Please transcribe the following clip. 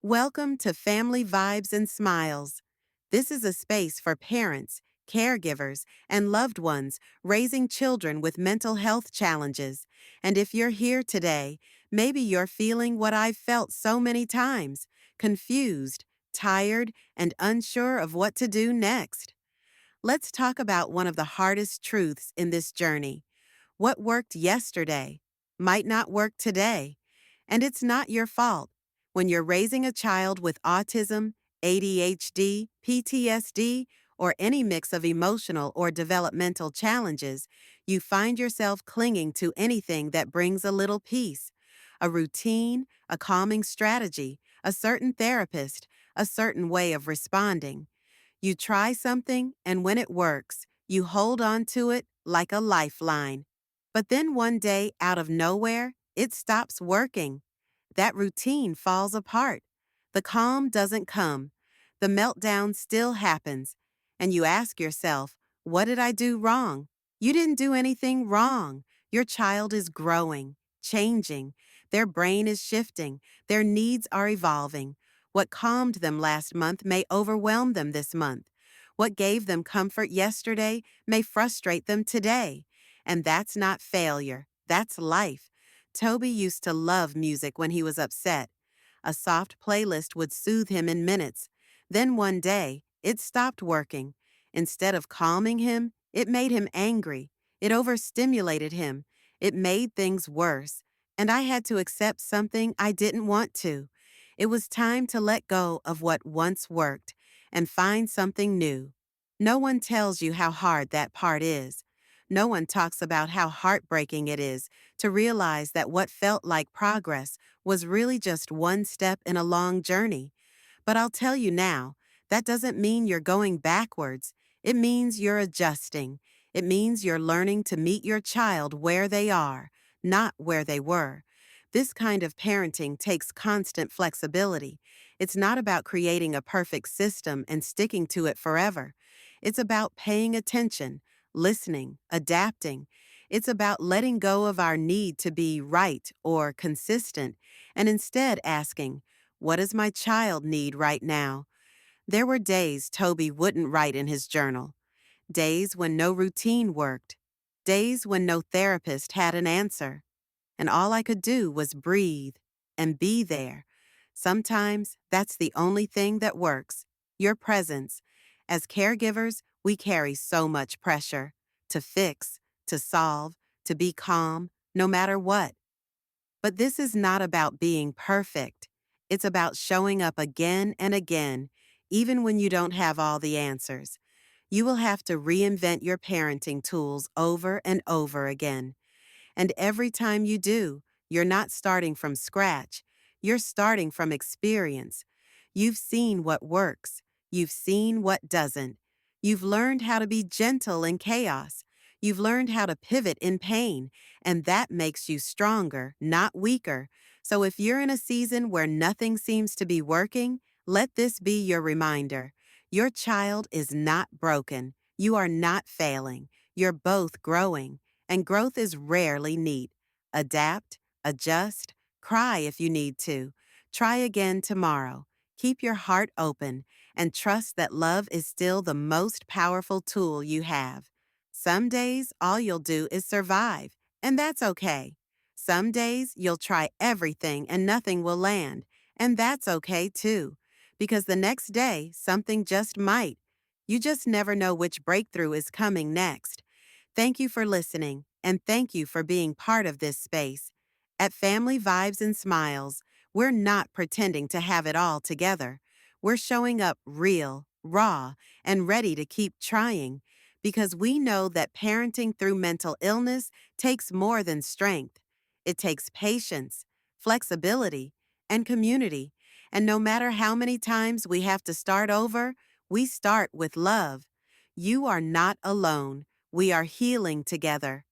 Welcome to Family Vibes and Smiles. This is a space for parents, caregivers, and loved ones raising children with mental health challenges. And if you're here today, maybe you're feeling what I've felt so many times: confused, tired, and unsure of what to do next. Let's talk about one of the hardest truths in this journey. What worked yesterday might not work today, and it's not your fault. When you're raising a child with autism, ADHD, PTSD, or any mix of emotional or developmental challenges, you find yourself clinging to anything that brings a little peace: a routine, a calming strategy, a certain therapist, a certain way of responding. You try something, and when it works, you hold on to it like a lifeline. But then one day, out of nowhere, it stops working. That routine falls apart. The calm doesn't come. The meltdown still happens. And you ask yourself, what did I do wrong? You didn't do anything wrong. Your child is growing, changing. Their brain is shifting. Their needs are evolving. What calmed them last month may overwhelm them this month. What gave them comfort yesterday may frustrate them today. And that's not failure. That's life. Toby used to love music when he was upset. A soft playlist would soothe him in minutes. Then one day, it stopped working. Instead of calming him, it made him angry. It overstimulated him. It made things worse. And I had to accept something I didn't want to. It was time to let go of what once worked and find something new. No one tells you how hard that part is. No one talks about how heartbreaking it is to realize that what felt like progress was really just one step in a long journey. But I'll tell you now, that doesn't mean you're going backwards. It means you're adjusting. It means you're learning to meet your child where they are, not where they were. This kind of parenting takes constant flexibility. It's not about creating a perfect system and sticking to it forever. It's about paying attention, listening, adapting. It's about letting go of our need to be right or consistent and instead asking, what does my child need right now? There were days Toby wouldn't write in his journal, days when no routine worked, days when no therapist had an answer, and all I could do was breathe and be there. Sometimes that's the only thing that works: your presence. As caregivers, we carry so much pressure to fix, to solve, to be calm, no matter what. But this is not about being perfect. It's about showing up again and again, even when you don't have all the answers. You will have to reinvent your parenting tools over and over again. And every time you do, you're not starting from scratch. You're starting from experience. You've seen what works. You've seen what doesn't. You've learned how to be gentle in chaos. You've learned how to pivot in pain, and that makes you stronger, not weaker. So if you're in a season where nothing seems to be working, let this be your reminder. Your child is not broken. You are not failing. You're both growing. And growth is rarely neat. Adapt, adjust, cry if you need to. Try again tomorrow. Keep your heart open and trust that love is still the most powerful tool you have. Some days, all you'll do is survive, and that's okay. Some days, you'll try everything and nothing will land, and that's okay too. Because the next day, something just might. You just never know which breakthrough is coming next. Thank you for listening, and thank you for being part of this space. At Family Vibes and Smiles, we're not pretending to have it all together. We're showing up real, raw, and ready to keep trying because we know that parenting through mental illness takes more than strength. It takes patience, flexibility, and community. And no matter how many times we have to start over, we start with love. You are not alone. We are healing together.